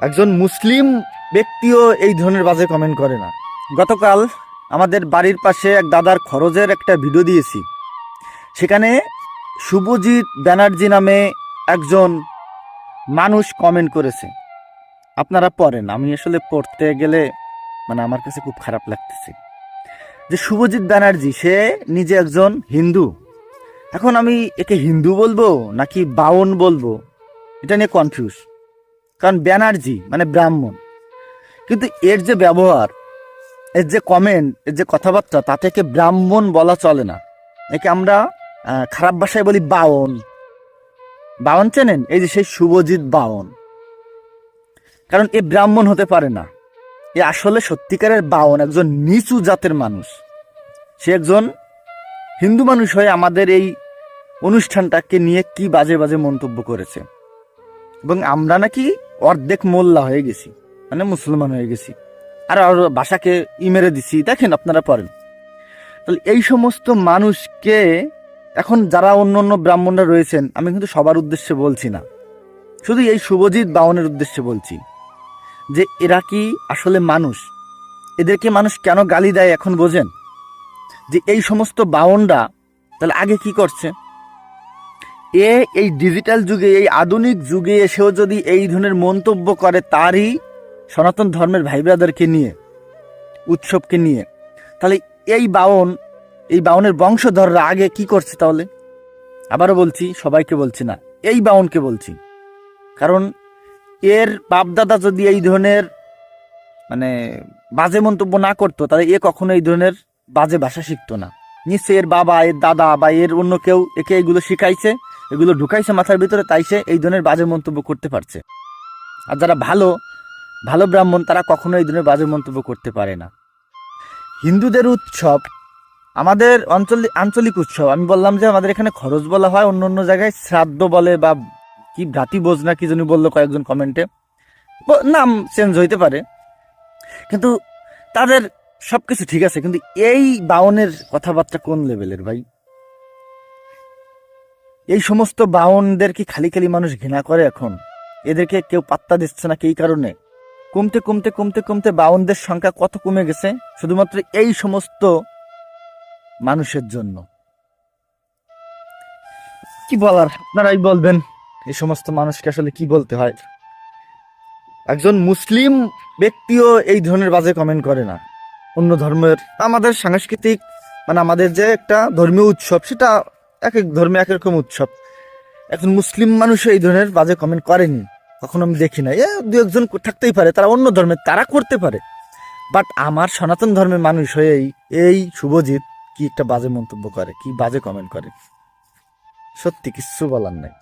একজন মুসলিম ব্যক্তিও এই ধরনের বাজে কমেন্ট করে না। গতকাল আমাদের বাড়ির পাশে এক দাদার খরচের একটা ভিডিও দিয়েছি। সেখানে শুভজিৎ ব্যানার্জি নামে একজন মানুষ কমেন্ট করেছে। আপনারা পড়েন, আমি আসলে পড়তে গেলে আমার কাছে খুব খারাপ লাগতেছে যে শুভজিৎ ব্যানার্জি সে নিজে একজন হিন্দু। এখন আমি একে হিন্দু বলবো নাকি বাউন বলবো এটা নিয়ে কনফিউজ, কারণ ব্যানার্জি মানে ব্রাহ্মণ, কিন্তু এর যে ব্যবহার, এর যে কমেন্ট, এর যে কথাবার্তা, তাতে একে ব্রাহ্মণ বলা চলে না। একে আমরা খারাপ ভাষায় বলি বাউন। বাউন চেনেন? এই যে সেই শুভজিৎ বাউন, কারণ এ ব্রাহ্মণ হতে পারে না। এ আসলে সত্যিকারের বাউন, একজন নিচু জাতের মানুষ। সে একজন হিন্দু মানুষ হয়ে আমাদের এই অনুষ্ঠানটাকে নিয়ে কি বাজে বাজে মন্তব্য করেছে, এবং আমরা নাকি অর্ধেক মোল্লা হয়ে গেছি, মানে মুসলমান হয়ে গেছি, আর ভাষাকে মেরে দিছি। দেখেন, আপনারা পড়েন। তাহলে এই সমস্ত মানুষকে এখন যারা অন্য অন্য ব্রাহ্মণরা রয়েছেন, আমি কিন্তু সবার উদ্দেশ্যে বলছি না, শুধু এই শুভজিৎ বাউনের উদ্দেশ্যে বলছি যে এরা কি আসলে মানুষ? এদেরকে মানুষ কেন গালি দেয় এখন বোঝেন? যে এই সমস্ত বাউনরা তাহলে আগে কি করছে? এই ডিজিটাল যুগে, এই আধুনিক যুগে এসেও যদি এই ধরনের মন্তব্য করে তারই সনাতন ধর্মের ভাই ব্রাদারকে নিয়ে, উৎসবকে নিয়ে, তাহলে এই বাউনের বংশধররা আগে কি করছে তাহলে? আবারও বলছি, সবাইকে বলছি না, এই বাউনকে বলছি, কারণ এর বাপদাদা যদি এই ধরনের বাজে মন্তব্য না করতো, তাহলে এ কখনো এই ধরনের বাজে ভাষা শিখতো না। নিশ্চয়ই এর বাবা, এর দাদা বা এর অন্য কেউ একে এগুলো শিখাইছে, এগুলো ঢুকাইছে মাথার ভিতরে, তাই সে এই ধরনের বাজে মন্তব্য করতে পারছে। আর যারা ভালো ভালো ব্রাহ্মণ, তারা কখনো এই ধরনের বাজে মন্তব্য করতে পারে না। হিন্দুদের উৎসব, আমাদের আঞ্চলিক উৎসব, আমি বললাম যে আমাদের এখানে খরচ বলা হয়, অন্য অন্য জায়গায় শ্রাদ্ধ বলে, বা কি ভ্রাতৃভোজ না কি জানি বললো কয়েকজন কমেন্টে, নাম চেঞ্জ হইতে পারে, কিন্তু তাদের সবকিছু ঠিক আছে। কিন্তু এই বাউনের কথাবার্তা কোন লেভেলের ভাই? এই সমস্ত বাউনদের কি খালি খালি মানুষ ঘৃণা করে এখন? এদেরকে কেউ পাত্তা দিচ্ছে না, এই কারণে কমতে কমতে কমতে কমতে বাউনদের সংখ্যা কত কমে গেছে, শুধুমাত্র এই সমস্ত মানুষের জন্য। কি বলার, আপনারাই বলবেন এই সমস্ত মানুষকে আসলে কি বলতে হয়। একজন মুসলিম ব্যক্তিও এই ধরনের বাজে কমেন্ট করে না। অন্য ধর্মের, আমাদের সাংস্কৃতিক আমাদের যে একটা ধর্মীয় উৎসব, সেটা এক এক ধর্মে এক রকম উৎসব। এখন মুসলিম মানুষও এই ধরনের বাজে কমেন্ট করেনি, কখনো আমি দেখি না। দু একজন থাকতেই পারে, তারা অন্য ধর্মের, তারা করতে পারে, বাট আমার সনাতন ধর্মের মানুষ হয়ে এই শুভজিৎ কি একটা বাজে মন্তব্য করে, কি বাজে কমেন্ট করে, সত্যি কিচ্ছু বলার নাই।